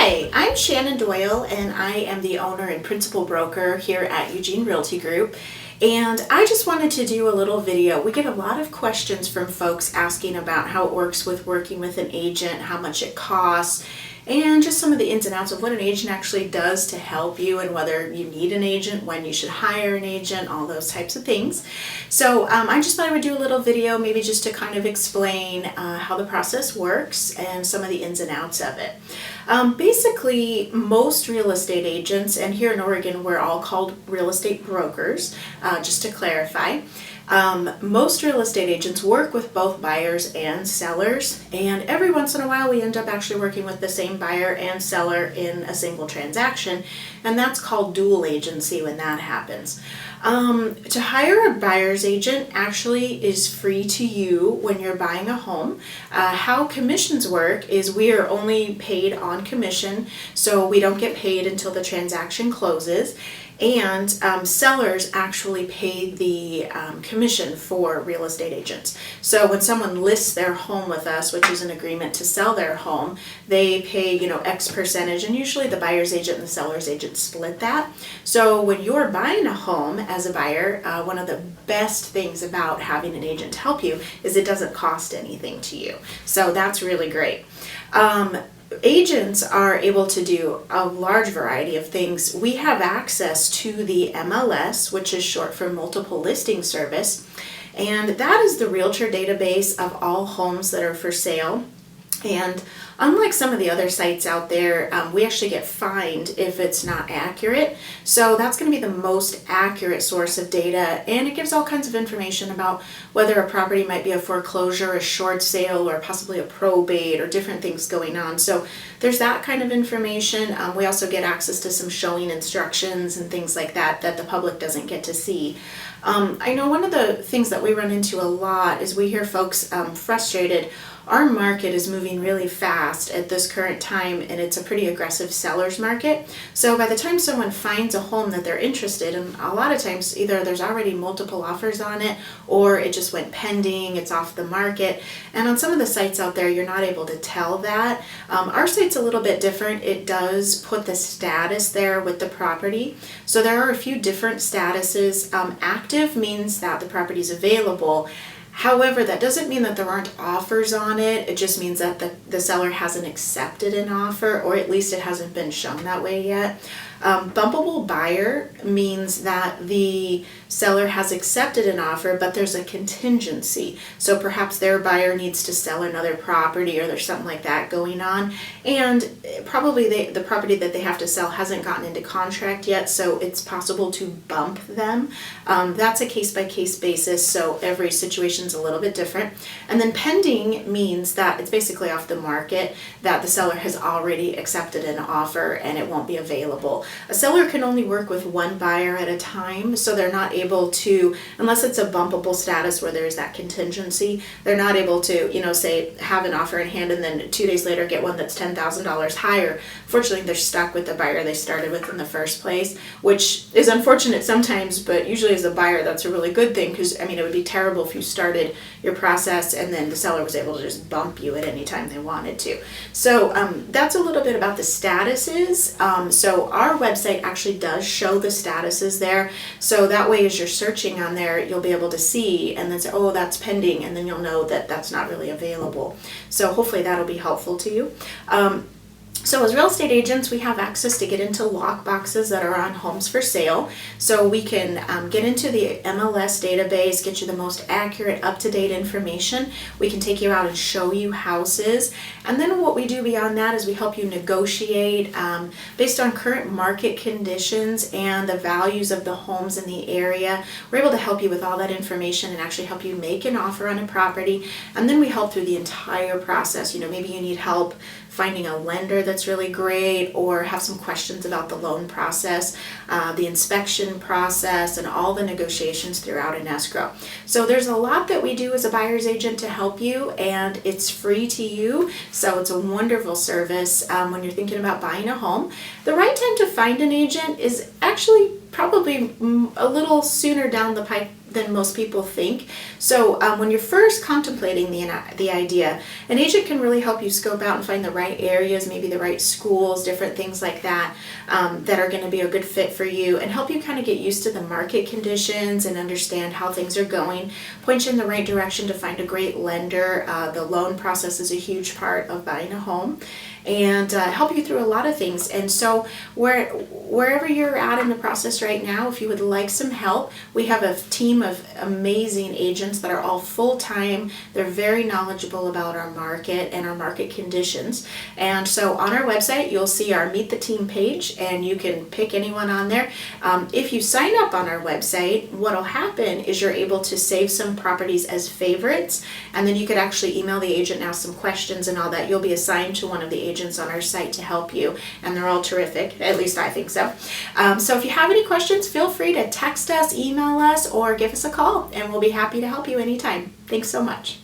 Hi, I'm Shannon Doyle, and I am the owner and principal broker here at Eugene Realty Group. And I just wanted to do a little video. We get a lot of questions from folks asking about how it works with working with an agent, how much it costs, and just some of the ins and outs of what an agent actually does to help you and whether you need an agent, when you should hire an agent, all those types of things. So I just thought I would do a little video maybe just to kind of explain how the process works and some of the ins and outs of it. Basically, most real estate agents, and here in Oregon we're all called real estate brokers, just to clarify. Most real estate agents work with both buyers and sellers, and every once in a while we end up actually working with the same buyer and seller in a single transaction, and that's called dual agency when that happens. To hire a buyer's agent actually is free to you when you're buying a home. How commissions work is we are only paid on commission, so we don't get paid until the transaction closes. And sellers actually pay the commission for real estate agents. So when someone lists their home with us, which is an agreement to sell their home, they pay, X percentage, and usually the buyer's agent and the seller's agent split that. So when you're buying a home as a buyer, one of the best things about having an agent help you is it doesn't cost anything to you. So that's really great. Agents are able to do a large variety of things. We have access to the MLS, which is short for Multiple Listing Service, and that is the realtor database of all homes that are for sale. And unlike some of the other sites out there, we actually get fined if it's not accurate. So that's going to be the most accurate source of data, and it gives all kinds of information about whether a property might be a foreclosure, a short sale, or possibly a probate, or different things going on. So there's that kind of information. We also get access to some showing instructions and things like that that the public doesn't get to see. I know one of the things that we run into a lot is we hear folks frustrated. Our market is moving really fast at this current time, and it's a pretty aggressive seller's market. So by the time someone finds a home that they're interested in, a lot of times either there's already multiple offers on it, or it just went pending, it's off the market. And on some of the sites out there, you're not able to tell that. Our site's a little bit different. It does put the status there with the property. So there are a few different statuses. Active means that the property is available. However, that doesn't mean that there aren't offers on it. It just means that the seller hasn't accepted an offer, or at least it hasn't been shown that way yet. Bumpable buyer means that the seller has accepted an offer, but there's a contingency. So perhaps their buyer needs to sell another property, or there's something like that going on. And probably the property that they have to sell hasn't gotten into contract yet, so it's possible to bump them. That's a case-by-case basis, so every situation's a little bit different. And then pending means that it's basically off the market, that the seller has already accepted an offer and it won't be available. A seller can only work with one buyer at a time, so they're not able to, unless it's a bumpable status where there's that contingency, they're not able to, say, have an offer in hand and then 2 days later get one that's $10,000 higher. Fortunately, they're stuck with the buyer they started with in the first place, which is unfortunate sometimes, but usually as a buyer, that's a really good thing, because, it would be terrible if you started your process and then the seller was able to just bump you at any time they wanted to. So that's a little bit about the statuses. So our website actually does show the statuses there, so that way as you're searching on there, you'll be able to see and then say, oh, that's pending, and then you'll know that that's not really available. So hopefully that'll be helpful to you. So as real estate agents, we have access to get into lock boxes that are on homes for sale. So we can get into the MLS database, get you the most accurate, up-to-date information. We can take you out and show you houses. And then what we do beyond that is we help you negotiate based on current market conditions and the values of the homes in the area. We're able to help you with all that information and actually help you make an offer on a property. And then we help through the entire process. Maybe you need help finding a lender that's really great, or have some questions about the loan process, the inspection process, and all the negotiations throughout an escrow. So there's a lot that we do as a buyer's agent to help you, and it's free to you. So it's a wonderful service when you're thinking about buying a home. The right time to find an agent is actually probably a little sooner down the than most people think. So when you're first contemplating the idea, an agent can really help you scope out and find the right areas, maybe the right schools, different things like that, that are going to be a good fit for you, and help you kind of get used to the market conditions and understand how things are going, point you in the right direction to find a great lender. The loan process is a huge part of buying a home, and help you through a lot of things. And so wherever you're at in the process right now, if you would like some help, we have a team of amazing agents that are all full-time. They're very knowledgeable about our market and our market conditions. And so on our website, you'll see our Meet the Team page, and you can pick anyone on there. If you sign up on our website, what'll happen is you're able to save some properties as favorites, and then you could actually email the agent and ask some questions and all that. You'll be assigned to one of the agents on our site to help you, and they're all terrific. At least I think so. So if you have any questions, feel free to text us, email us, or give us a call, and we'll be happy to help you anytime. Thanks so much.